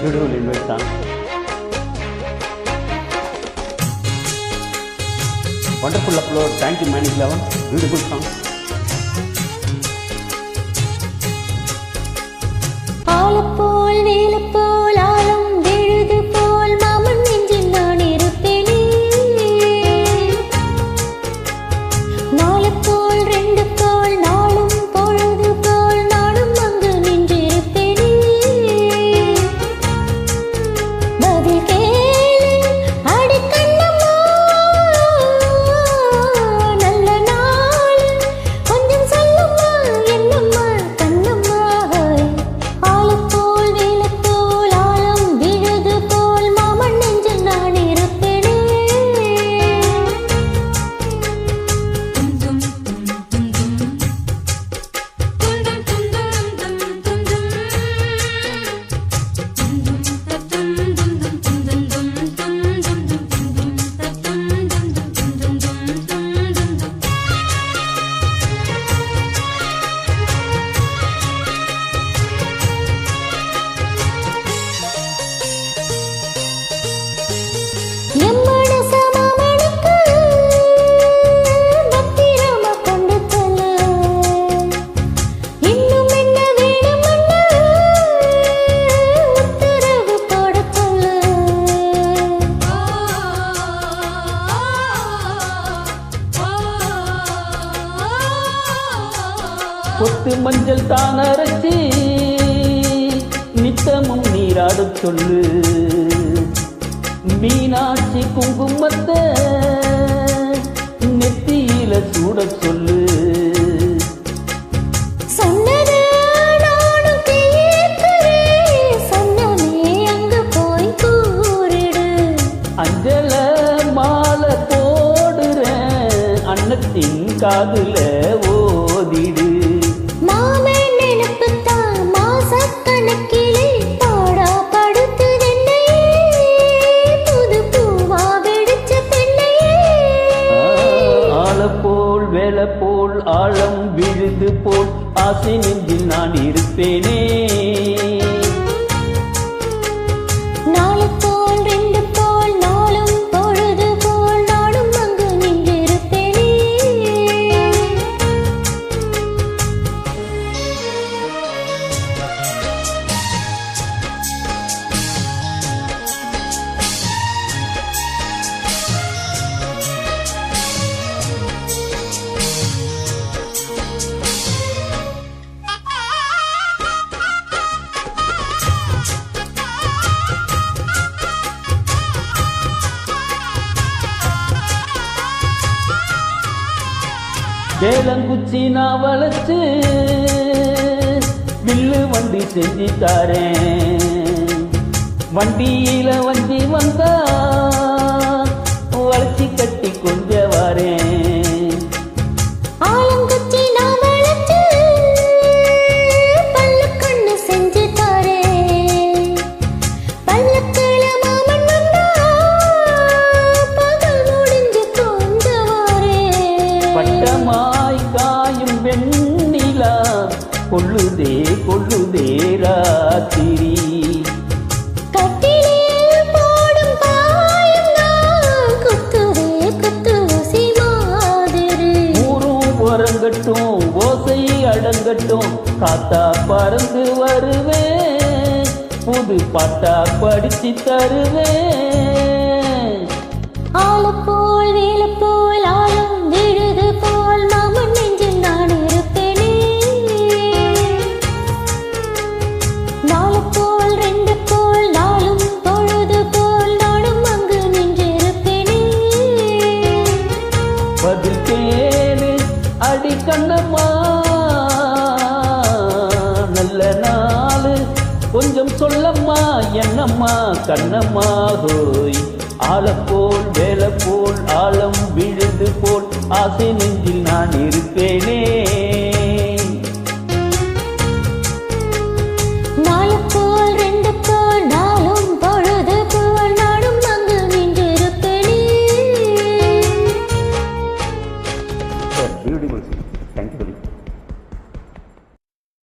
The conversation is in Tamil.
Beautiful invite song. Wonderful upload. Thank you, Manish Lavan. Beautiful song. ஆலப்போல் நீலப்போல் ஆலம் விழுது போல் மாமன் நெஞ்சில் நான் இருப்பேனே. நாலுப்போல் ரெண்டு போல் நாளும் பொழுது போல் நானும் அங்கு நின்றிருப்பேனே. பதில் கேளு அடி கண்ணம்மா, நல்ல நாள் கொஞ்சம் சொல்லம்மா என்னம்மா கண்ணம்மா. ஆலப்போல் நீலப்போல் ஆலம் விழுது போல் மாமன் நெஞ்சில் நான் இருப்பேனே. எம்மன சமமனுக்கு பத்திரமா கொண்டு செல்லு. இன்னும் என்ன வேணுமன்னு உத்தரவு போட சொல்லு. கொத்து மஞ்சள் தான் அரைச்சி நித்தமும் நீராடச் சொல்லு. மீனாட்சி குங்குமத்தை நெத்தியில சூடச் சொல்லு. சொன்னது நானும் கேட்கிறேன், சொன்னமே அங்கு போய் கூறிடு. அஞ்சல மாலை போடுறேன், அன்னத்தின் காதுல ஓதிடு. மாமன் நினைப்புத்தான் மாசக்கணக்கிலே பாடா படுத்துதென்னையே, புது பூவா வெடிச்ச பெண்ணையே. ஆள போல் வேலை போல் ஆழம் விழுது போல் ஆசை நெஞ்சில் நான் இருப்பேனே. நாலு போல் ரெண்டு போல் நாளும் பொழுது போல் நானும் அங்கு நின்றிருப்பேனே. வேலங்குச்சி நான் வளைச்சு வில்லு வண்டி செஞ்சு தாரேன். வண்டியில வண்டி வந்தா வளைச்சி கட்டி கொஞ்ச வாரேன். ஆலங்குச்சி நான் வளைச்சு பல்லுக்கண்ணு செஞ்சு தாரேன். பல்லுக்குள்ள மாமன் வந்தா பகல் முடிஞ்சு கொஞ்சம் வாரேன். பட்டமாய் காயும் வெண்ணிலா கொள்ளுதே கொள்ளுதே ராத்திரி. கட்டிலில் போடும் பாயும் நான் குத்துவே குத்து ஊசி மாதிரி. ஊரும் உறங்கட்டும் ஓசை அடங்கட்டும், காத்தா பறந்து வருவேன், புது பாட்டா படிச்சு தருவேன். ஆலப்போல் நீலப்போல் ஆலம் விழுது போல் மாமன் நெஞ்சில் நான் இருப்பேனே. நாலு போல் ரெண்டு போல் நாளும் பொழுது போல் நானும் அங்கு நின்றிருப்பேனே. பதில் கேளு அடி கண்ணம்மா, நல்ல நாள் கொஞ்சம் சொல்லம்மா என்னம்மா கண்ணம்மா ஹோய். ஆலப்போல் வேலை போல் ஆழம் விழுது போல் ஆசை நெஞ்சில் நான் இருப்பேனே. நாலு போல் ரெண்டு போல் நாளும் பொழுது போல் நானும் அங்கு நின்றிருப்பேனே. Beautiful. Thank you.